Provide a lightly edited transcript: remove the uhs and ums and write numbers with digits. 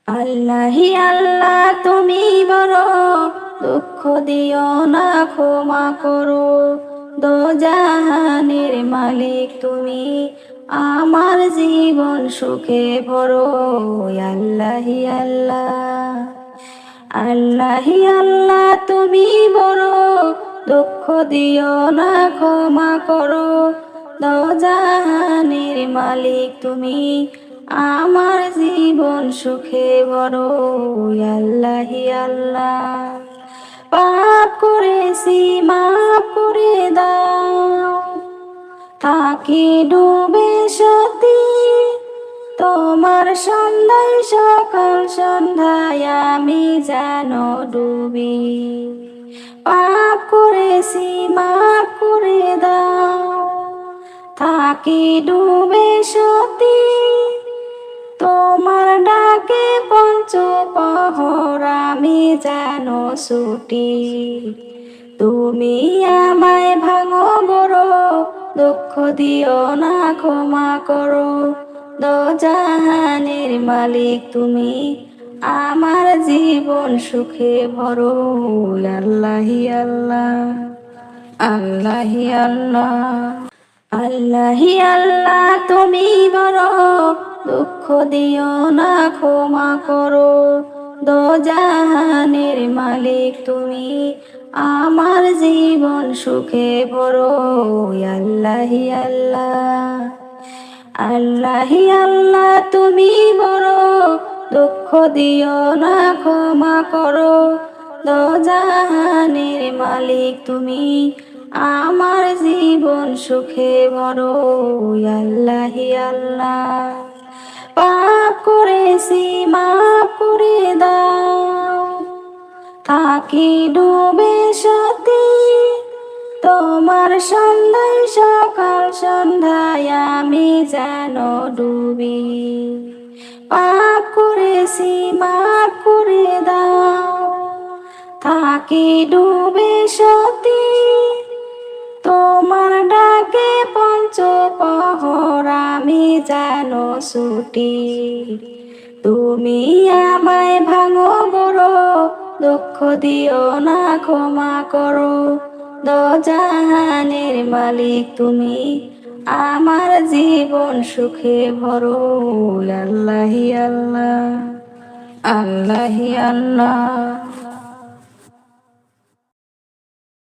আল্লাহি আল্লাহ তুমি বড়, দুঃখ দিও না ক্ষমা করো। দোজাহানের মালিক তুমি, আমার জীবন সুখে ভরো। আল্লাহি আল্লাহ, আল্লাহি আল্লাহ তুমি বড়, দুঃখ দিও না ক্ষমা করো। দোজাহানের মালিক তুমি, আমার জীবন সুখে ভরো। আল্লাহি আল্লাহ, পাপ করেছি মাফ করে দাও, থাকি ডুবে সতী তোমার সন্ধ্যায় সকাল সন্ধ্যায় আমি যেন ডুবি। পাপ করেছি মাফ করে দাও, থাকি ডুবে সতী তোমার ডাকে পঞ্চপ্রহর আমি যেন ছুটি। তুমি আমায় ভাঙো গড়ো, দুঃখ দিও না ক্ষমা করো। দোজাহানের মালিক তুমি, আমার জীবন সুখে ভরো। আল্লাহি আল্লাহ, আল্লাহি আল্লাহ, আল্লাহি আল্লাহ তুমি বড়, দুঃখ দিও না ক্ষমা করো। দোজাহানের মালিক তুমি, আমার জীবন সুখে ভরো। আল্লাহি আল্লাহ, আল্লাহি আল্লাহ তুমি বড়, দুঃখ দিও না ক্ষমা করো। দোজাহানের মালিক তুমি, আমার জীবন সুখে ভরো। আল্লাহি আল্লাহ, পাপ করেছি মাফ করে দাও, থাকি ডুবে সতী তোমার সন্ধ্যায় সকাল সন্ধ্যায় আমি যেন ডুবি। পাপ করেছি মাফ করে দাও, থাকি ডুবে সতী তোমার ডাকে পঞ্চপ্রহর আমি যেন ছুটি। তুমি আমায় ভাঙো গড়ো, দুঃখ দিও না ক্ষমা করো। দোজাহানের মালিক তুমি, আমার জীবন সুখে ভরো। আল্লাহি আল্লাহ, আল্লাহি আল্লাহ।